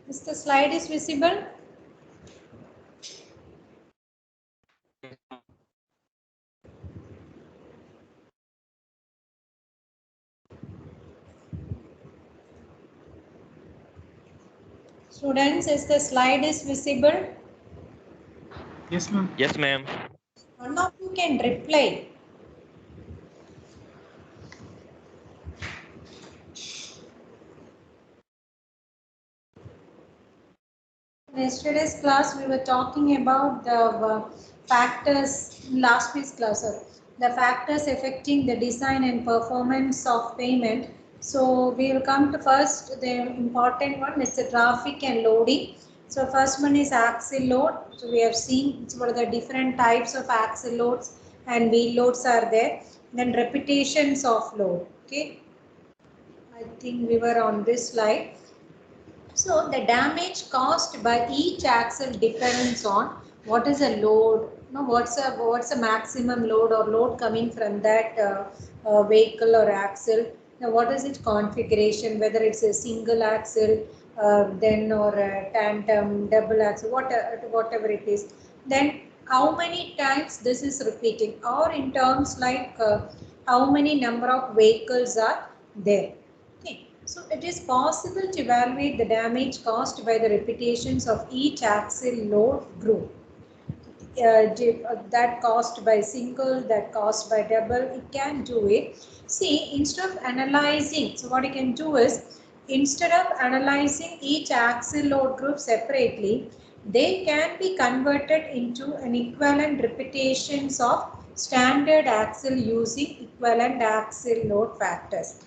Is the slide is visible? Students, is the slide is visible? Yes, ma'am. Yes, ma'am. One of you can reply. In yesterday's class, we were talking about the factors, last week's class, the factors affecting the design and performance of payment. So we will come to first, the important one is the traffic and loading. So first one is axle load. So we have seen what are the different types of axle loads and wheel loads are there. Then repetitions of load. Okay, I think we were on this slide. So the damage caused by each axle depends on what is a load, what's a maximum load or load coming from that vehicle or axle. Now what is its configuration, whether it's a single axle, then or a tandem, double axle, whatever it is. Then how many times this is repeating, or in terms like how many number of vehicles are there. Okay. So it is possible to evaluate the damage caused by the repetitions of each axle load group. That caused by single, that caused by double, it can do it. See, instead of analyzing, so what you can do is, instead of analyzing each axle load group separately, they can be converted into an equivalent repetitions of standard axle using equivalent axle load factors.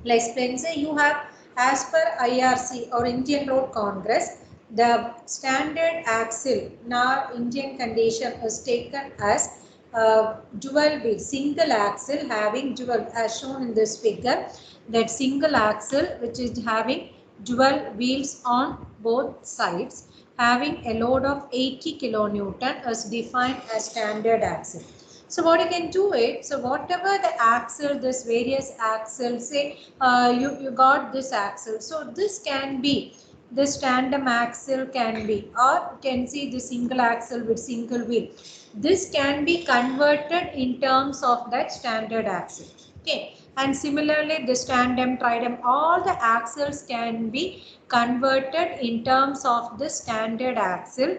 Like Spencer, you have, as per IRC or Indian Road Congress, the standard axle in our Indian condition is taken as dual wheel, single axle having dual, as shown in this figure, that single axle which is having dual wheels on both sides, having a load of 80 kilonewton is defined as standard axle. So what you can do it, so whatever the axle, this various axles, say you got this axle. So this can be, this tandem axle can be, or you can see the single axle with single wheel. This can be converted in terms of that standard axle. Okay. And similarly, this tandem, tridem, all the axles can be converted in terms of the standard axle.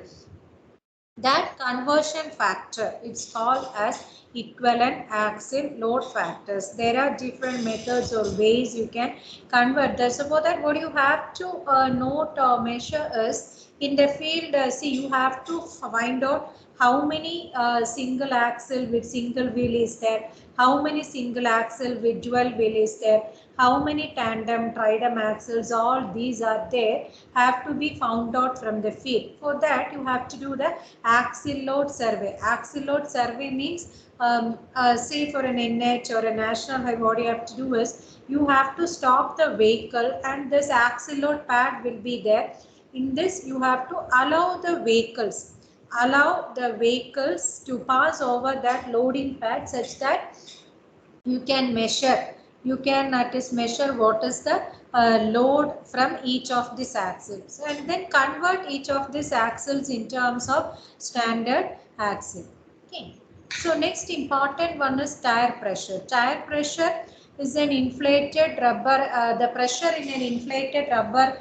That conversion factor, it's called as equivalent axle load factors. There are different methods or ways you can convert that. So for that, what you have to note or measure is, in the field, see, you have to find out how many single axle with single wheel is there, how many single axle with dual wheel is there, how many tandem, tridem axles, all these are there, have to be found out from the field. For that, you have to do the axle load survey. Axle load survey means, say for an NH or a national highway, what you have to do is, you have to stop the vehicle and this axle load pad will be there. In this, you have to allow the vehicles to pass over that loading pad, such that you can measure, you can at least measure what is the load from each of these axles, and then convert each of these axles in terms of standard axle. Okay. So next important one is tire pressure. Tire pressure is an inflated rubber, the pressure in an inflated rubber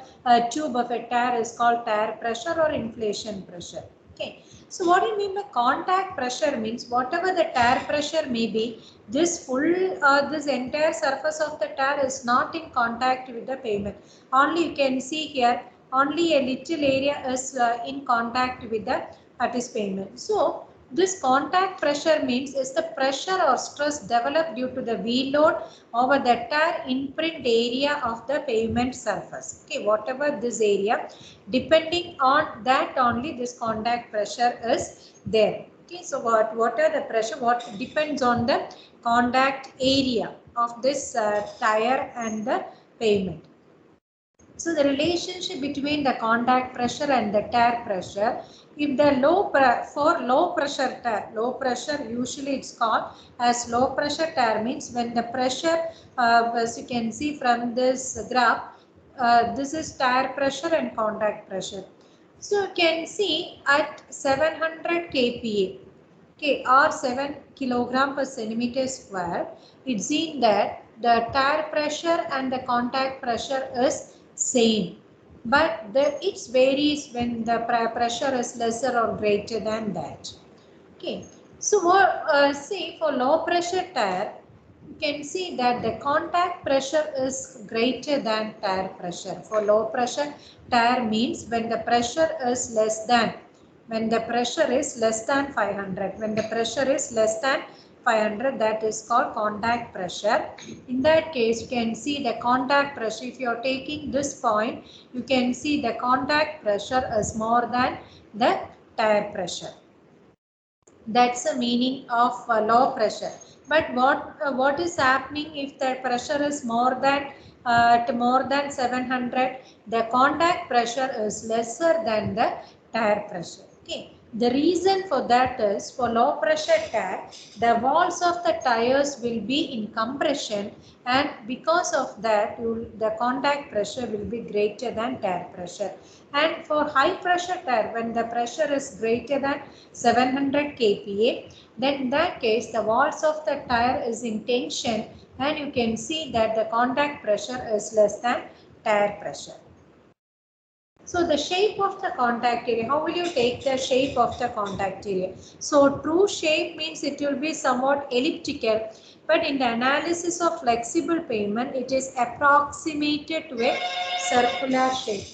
tube of a tire is called tire pressure or inflation pressure. Okay. So what do you mean by contact pressure? Means whatever the tire pressure may be, this entire surface of the tire is not in contact with the pavement. Only you can see here, only a little area is in contact with the pavement. So this contact pressure means is the pressure or stress developed due to the wheel load over the tire imprint area of the pavement surface. Okay, whatever this area, depending on that only this contact pressure is there. Okay, so what are the pressure? What depends on the contact area of this tire and the pavement. So the relationship between the contact pressure and the tire pressure, if the for low pressure tire, low pressure usually it's called as low pressure tire, means when the pressure, as you can see from this graph, this is tire pressure and contact pressure. So you can see at 700 kPa, okay, or 7 kilogram per centimeter square, it's seen that the tire pressure and the contact pressure is same, but it varies when the pressure is lesser or greater than that. Okay, so what say for low pressure tire, you can see that the contact pressure is greater than tire pressure. For low pressure tire means when the pressure is less than, 500, when the pressure is less than 500, that is called contact pressure. In that case, you can see the contact pressure. If you are taking this point, you can see the contact pressure is more than the tire pressure. That's the meaning of low pressure. But what is happening if the pressure is more than 700? The contact pressure is lesser than the tire pressure. Okay. The reason for that is for low pressure tire, the walls of the tires will be in compression, and because of that, the contact pressure will be greater than tire pressure. And for high pressure tire, when the pressure is greater than 700 kPa, then in that case the walls of the tire is in tension, and you can see that the contact pressure is less than tire pressure. So the shape of the contact area, how will you take the shape of the contact area? So true shape means it will be somewhat elliptical, but in the analysis of flexible pavement, it is approximated to a circular shape.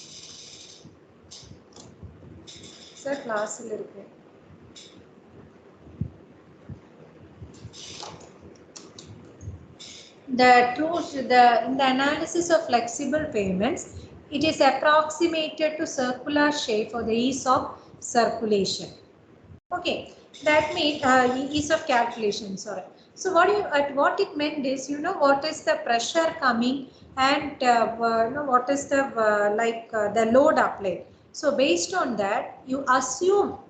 Sir, class il irukku. In the analysis of flexible pavements, it is approximated to circular shape for the ease of circulation. Okay, that means ease of calculation. Sorry. So what it meant is, you know, what is the pressure coming, and you know, what is the the load applied. So based on that, you assume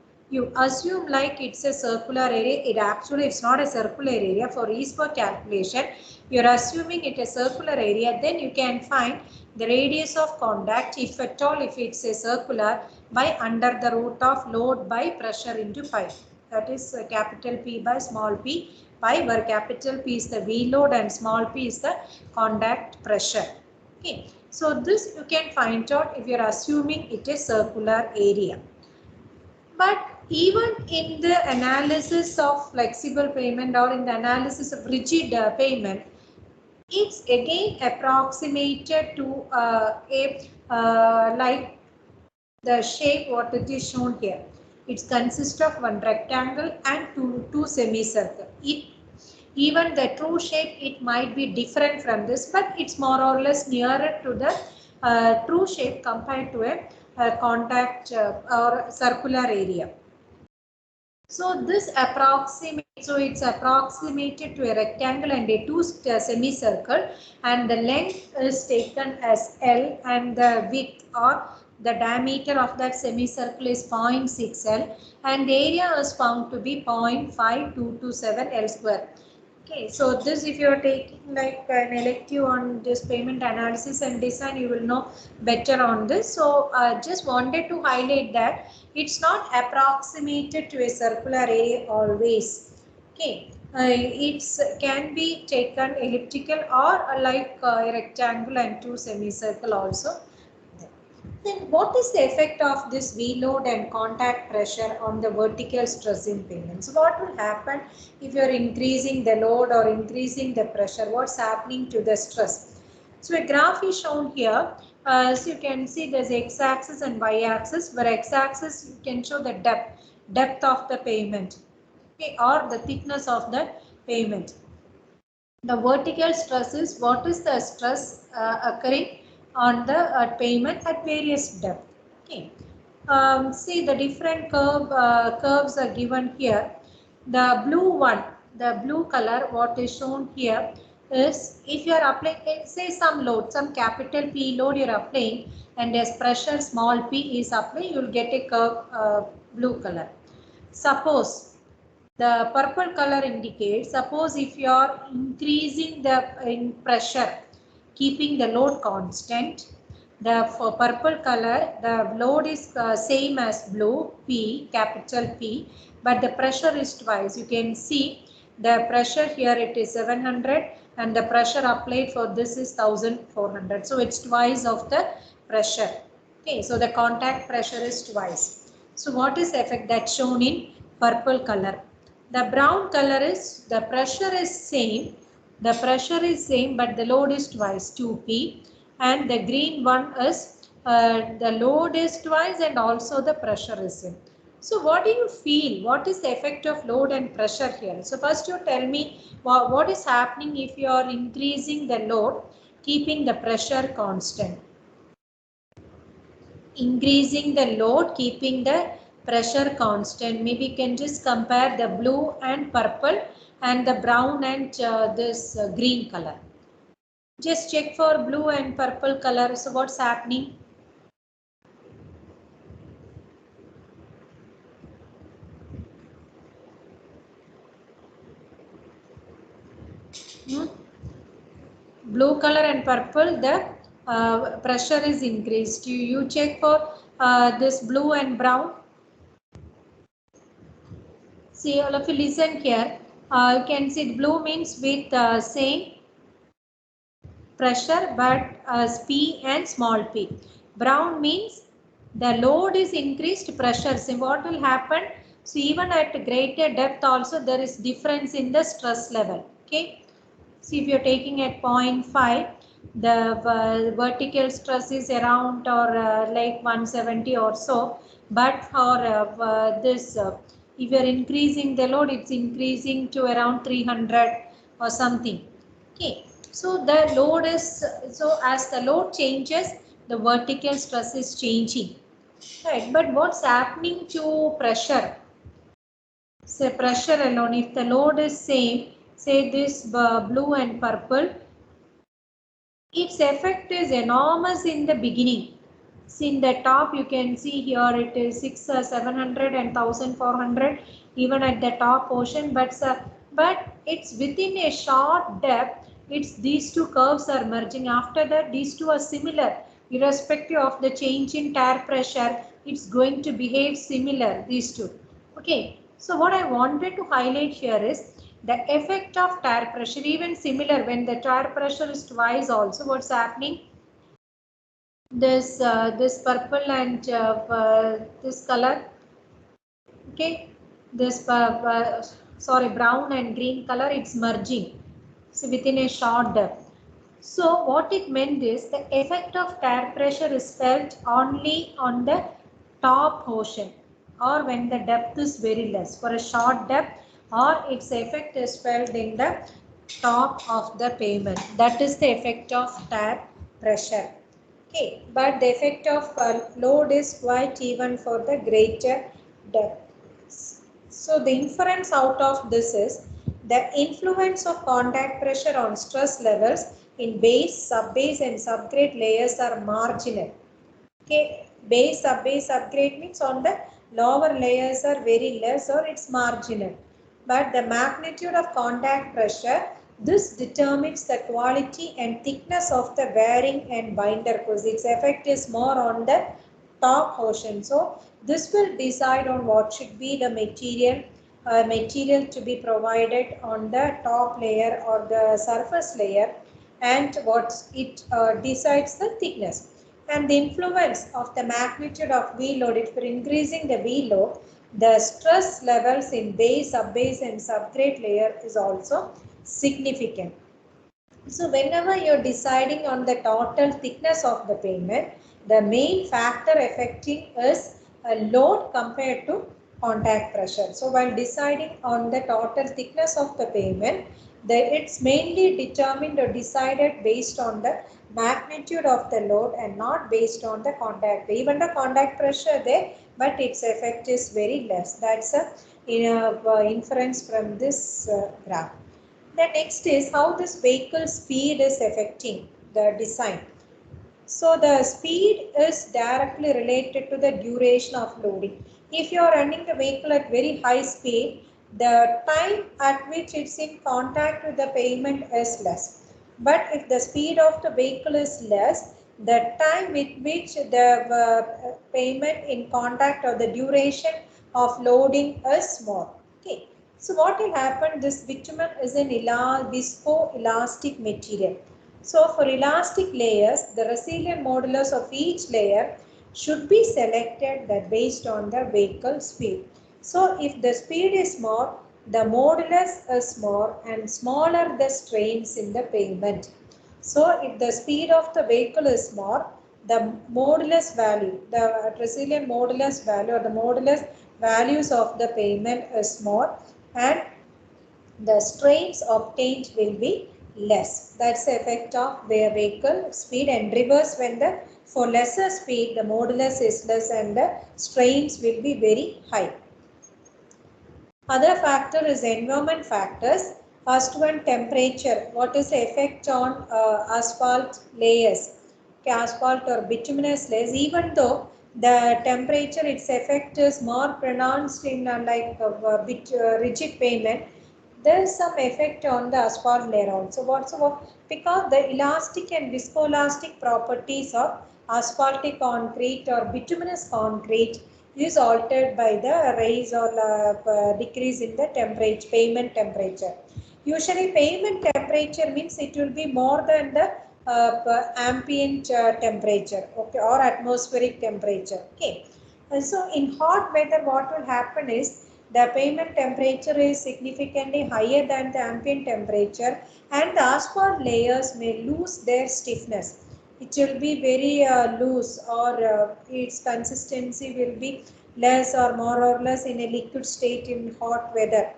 like it's a circular area. It's not a circular area. For ease for calculation, you're assuming it a circular area. Then you can find the radius of contact, if at all, if it's a circular, by under the root of load by pressure into pi. That is capital P by small p pi, where capital P is the V load and small p is the contact pressure. Okay, so this you can find out if you're assuming it is circular area. But even in the analysis of flexible pavement or in the analysis of rigid pavement, it's again approximated to like the shape what it is shown here. It consists of one rectangle and two semicircle. Even the true shape, it might be different from this, but it's more or less nearer to the true shape compared to a contact or circular area. So this it's approximated to a rectangle and a two semicircle, and the length is taken as L, and the width or the diameter of that semicircle is 0.6 L, and the area is found to be 0.5227 L square. Okay, so this, if you are taking like an elective on this pavement analysis and design, you will know better on this. So just wanted to highlight that it's not approximated to a circular area always. Okay, it can be taken elliptical or like a rectangle and two semicircle also. Then what is the effect of this V load and contact pressure on the vertical stress in pavement? So what will happen if you are increasing the load or increasing the pressure? What's happening to the stress? So a graph is shown here. So you can see there's x-axis and y-axis, where x-axis you can show the depth of the pavement, okay, or the thickness of the pavement. The vertical stress is what is the stress occurring on the pavement at various depth. Okay. See the different curves are given here. The blue one, the blue color, what is shown here is if you are applying, say some load, some capital P load you are applying, and as pressure small p is applied, you will get a curve blue color. Suppose the purple color indicates, suppose if you are increasing the pressure, keeping the load constant, The for purple color, the load is same as blue, P, capital P, but the pressure is twice. You can see the pressure here it is 700 and the pressure applied for this is 1400. So it's twice of the pressure. Okay, so the contact pressure is twice. So what is the effect that's shown in purple color? The brown color is the pressure is same. The pressure is same but the load is twice 2P, and the green one is the load is twice and also the pressure is same. So what do you feel? What is the effect of load and pressure here? So first you tell me what is happening if you are increasing the load, keeping the pressure constant. Increasing the load, keeping the pressure constant. Maybe you can just compare the blue and purple and the brown and this green color. Just check for blue and purple color. So what's happening? Blue color and purple, the pressure is increased. You check for this blue and brown. See, all of you listen here. You can see blue means with same pressure but P and small p. Brown means the load is increased pressure. So what will happen? So even at greater depth also there is difference in the stress level. Okay. See, if you're taking at 0.5, the vertical stress is around or like 170 or so. But for this, if you're increasing the load, it's increasing to around 300 or something. Okay. So the load is, so as the load changes, the vertical stress is changing. Right. But what's happening to pressure? Say pressure alone, if the load is same, say this blue and purple, its effect is enormous in the beginning. See in the top you can see here it is 700 and 1400 even at the top portion, but it's within a short depth. It's these two curves are merging. After that these two are similar irrespective of the change in tire pressure. It's going to behave similar, these two. Okay, so what I wanted to highlight here is the effect of tire pressure, even similar when the tire pressure is twice also, what's happening? This purple and this color, okay, this sorry brown and green color, it's merging. So within a short depth. So what it meant is the effect of tire pressure is felt only on the top portion or when the depth is very less. For a short depth or its effect is felt in the top of the pavement. That is the effect of tire pressure. Okay, but the effect of load is quite even for the greater depth. So the inference out of this is the influence of contact pressure on stress levels in base, subbase and subgrade layers are marginal. Okay, base, subbase, subgrade means on the lower layers are very less or it's marginal. But the magnitude of contact pressure, this determines the quality and thickness of the bearing and binder because its effect is more on the top portion. So this will decide on what should be the material to be provided on the top layer or the surface layer, and what it decides the thickness. And the influence of the magnitude of V load, if we're increasing the V load, the stress levels in base, subbase and subgrade layer is also significant. So whenever you're deciding on the total thickness of the pavement, the main factor affecting is a load compared to contact pressure. So while deciding on the total thickness of the pavement, it's mainly determined or decided based on the magnitude of the load and not based on the contact. Even the contact pressure there, but its effect is very less. That's a inference from this graph. The next is how this vehicle speed is affecting the design. So the speed is directly related to the duration of loading. If you are running the vehicle at very high speed, the time at which it's in contact with the pavement is less. But if the speed of the vehicle is less, the time with which the payment in contact or the duration of loading is more. Okay. So what will happen, this bitumen is an viscoelastic material. So for elastic layers, the resilient modulus of each layer should be selected that based on the vehicle speed. So if the speed is more, the modulus is more and smaller the strains in the pavement. So if the speed of the vehicle is more, the modulus value, the resilient modulus value or the modulus values of the pavement is more and the strains obtained will be less. That's the effect of the vehicle speed, and reverse when the for lesser speed the modulus is less and the strains will be very high. Other factor is environment factors. First one, temperature. What is the effect on asphalt layers? Okay, asphalt or bituminous layers. Even though the temperature, its effect is more pronounced in rigid pavement, there is some effect on the asphalt layer also. Because the elastic and viscoelastic properties of asphaltic concrete or bituminous concrete is altered by the rise or decrease in the temperature, pavement temperature. Usually pavement temperature means it will be more than the ambient temperature, okay, or atmospheric temperature. Okay. And so in hot weather, what will happen is the pavement temperature is significantly higher than the ambient temperature and the asphalt layers may lose their stiffness. It will be very loose or its consistency will be less or more or less in a liquid state in hot weather.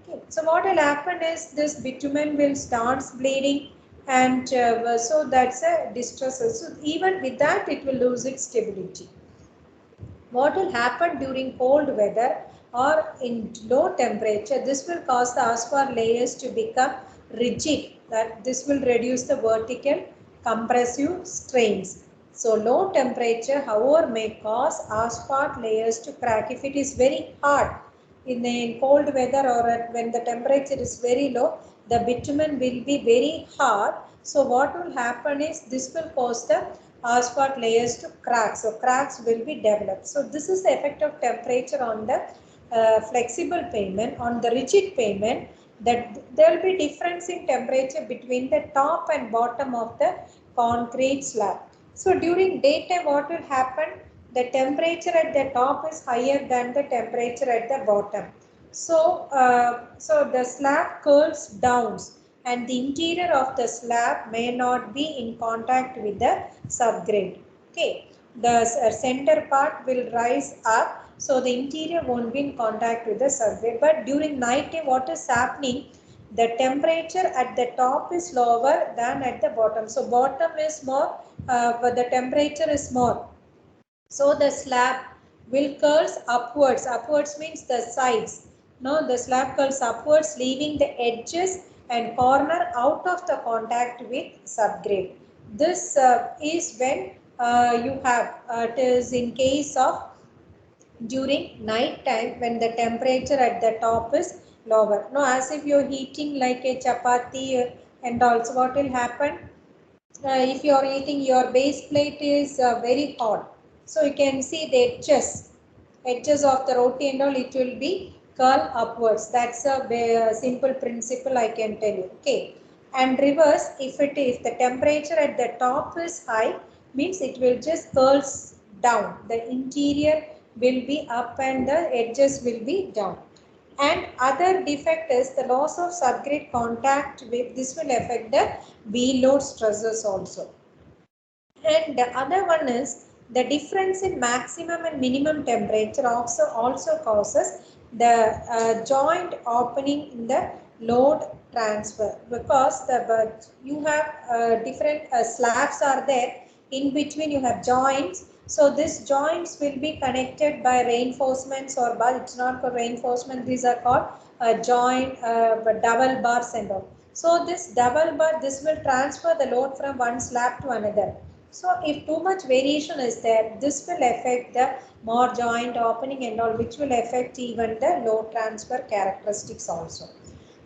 Okay. So what will happen is this bitumen will start bleeding and so that's a distress. So even with that it will lose its stability. What will happen during cold weather or in low temperature, this will cause the asphalt layers to become rigid. That this will reduce the vertical compressive strains. So low temperature, however, may cause asphalt layers to crack. If it is very hard in a cold weather or when the temperature is very low, the bitumen will be very hard. So what will happen is this will cause the asphalt layers to crack. So cracks will be developed. So this is the effect of temperature on the flexible pavement. On the rigid pavement, that there will be difference in temperature between the top and bottom of the concrete slab. So during daytime, what will happen? The temperature at the top is higher than the temperature at the bottom. So, so the slab curls down and the interior of the slab may not be in contact with the subgrade. Okay, the center part will rise up, so the interior won't be in contact with the subgrade. But during night time, what is happening? The temperature at the top is lower than at the bottom. So bottom is more, but the temperature is more. So the slab will curls upwards. Upwards means the sides. No, the slab curls upwards, leaving the edges and corner out of the contact with subgrade. This is when you have, it is in case of during night time when the temperature at the top is lower. No, as if you're heating like a chapati and also what will happen? If you are eating, your base plate is very hot, so you can see the edges of the roti and all, it will be curl upwards. That's a simple principle I can tell you. Okay. And reverse, if the temperature at the top is high, means it will just curls down, the interior will be up and the edges will be down. And other defect is the loss of subgrade contact with, this will affect the wheel load stresses also. And the other one is the difference in maximum and minimum temperature also causes the joint opening in the load transfer, because you have different slabs are there, in between you have joints. So these joints will be connected by reinforcements or bar. It's not called reinforcement, these are called joint double bars and all. So this double bar, this will transfer the load from one slab to another. So if too much variation is there, this will affect the more joint opening and all, which will affect even the load transfer characteristics also.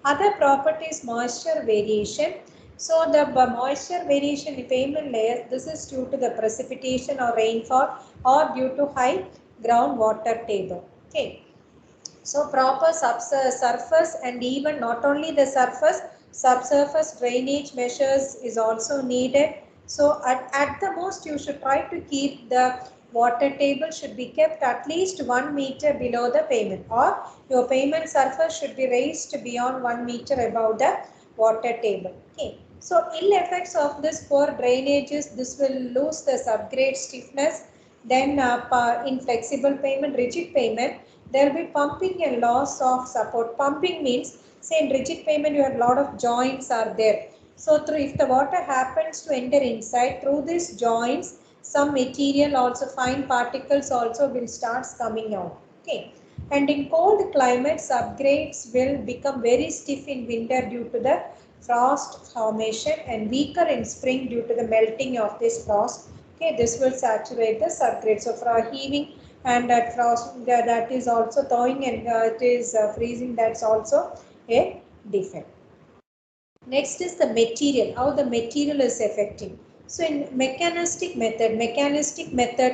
Other properties, moisture variation. So the moisture variation in pavement layers, this is due to the precipitation or rainfall or due to high groundwater table. Okay. So proper surface and even not only the surface, subsurface drainage measures is also needed. So at the most you should try to keep the water table should be kept at least 1 meter below the pavement, or your pavement surface should be raised beyond 1 meter above the water table. Okay. So ill effects of this poor drainages, this will lose the subgrade stiffness. Then in flexible pavement, rigid pavement, there will be pumping and loss of support. Pumping means, say in rigid pavement you have a lot of joints are there. So through, if the water happens to enter inside, through these joints, some material also, fine particles also will start coming out. Okay. And in cold climates, subgrades will become very stiff in winter due to the frost formation and weaker in spring due to the melting of this frost. Okay, this will saturate the subgrade. So for heaving and at frost, that is also thawing, and it is freezing, that's also a defect. Next is the material, how the material is affecting. So in mechanistic method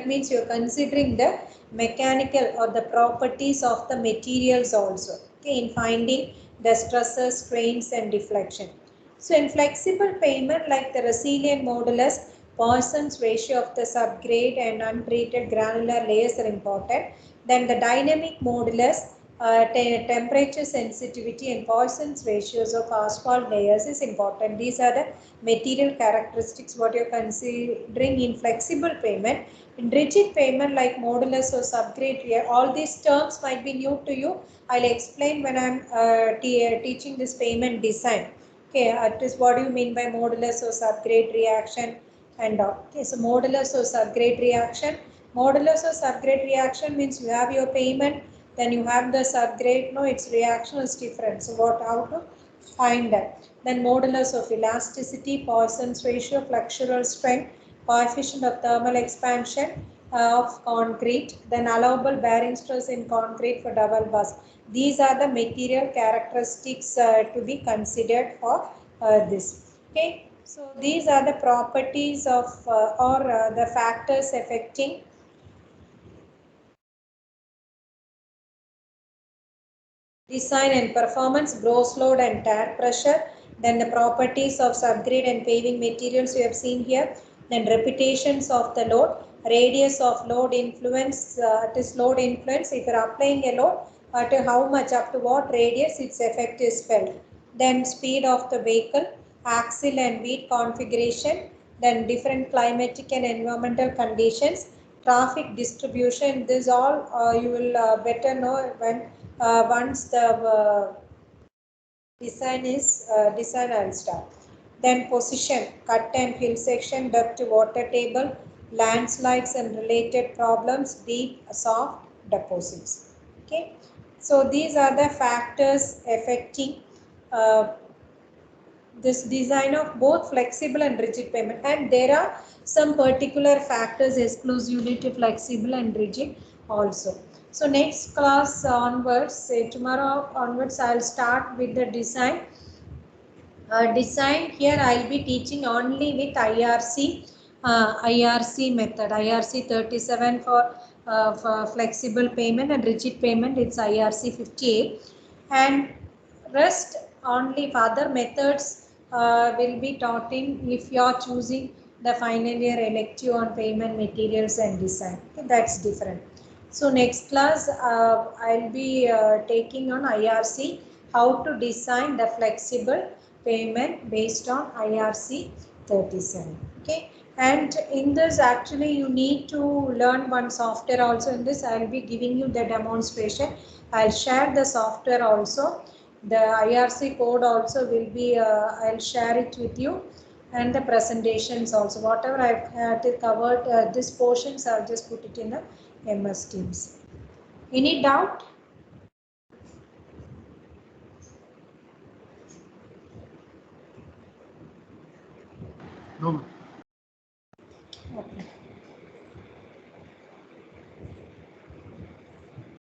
means you're considering the mechanical or the properties of the materials also, okay, in finding the stresses, strains and deflection. So in flexible pavement, like the resilient modulus, Poisson's ratio of the subgrade and untreated granular layers are important. Then the dynamic modulus, temperature sensitivity and Poisson's ratios of asphalt layers is important. These are the material characteristics what you're considering in flexible pavement. In rigid pavement like modulus or subgrade here, all these terms might be new to you. I'll explain when I'm teaching this pavement design. Okay, it is what do you mean by modulus or subgrade reaction and all. Okay, so modulus or subgrade reaction. Modulus or subgrade reaction means you have your pavement, then you have the subgrade, no, its reaction is different. So what, how to find that? Then modulus of elasticity, Poisson's ratio, flexural strength, coefficient of thermal expansion of concrete, then allowable bearing stress in concrete for double bus. These are the material characteristics to be considered for this. Okay, so these are the properties of or the factors affecting design and performance, gross load and tear pressure, then the properties of subgrade and paving materials you have seen here, then reputations of the load, radius of load influence, it is load influence, if you are applying a load, to how much, up to what radius its effect is felt. Then speed of the vehicle, axle and wheel configuration, then different climatic and environmental conditions, traffic distribution. This all you will better know when once the design I'll start. Then position, cut and fill section, depth to water table, landslides and related problems, deep, soft deposits. Okay, so these are the factors affecting this design of both flexible and rigid pavement, and there are some particular factors exclusively to flexible and rigid also. So next class onwards, say tomorrow onwards, I'll start with the design. Design here I'll be teaching only with IRC method, IRC 37 for flexible pavement, and rigid pavement it's IRC 58, and rest only for other methods will be taught in if you are choosing the final year elective on pavement materials and design. Okay, that's different. So next class I'll be taking on IRC, how to design the flexible pavement based on IRC 37. Okay, and in this actually you need to learn one software also. In this I will be giving you the demonstration. I'll share the software also. The IRC code also will be I'll share it with you, and the presentations also. Whatever I've covered this portions, I'll just put it in the MS Teams. Any doubt? No.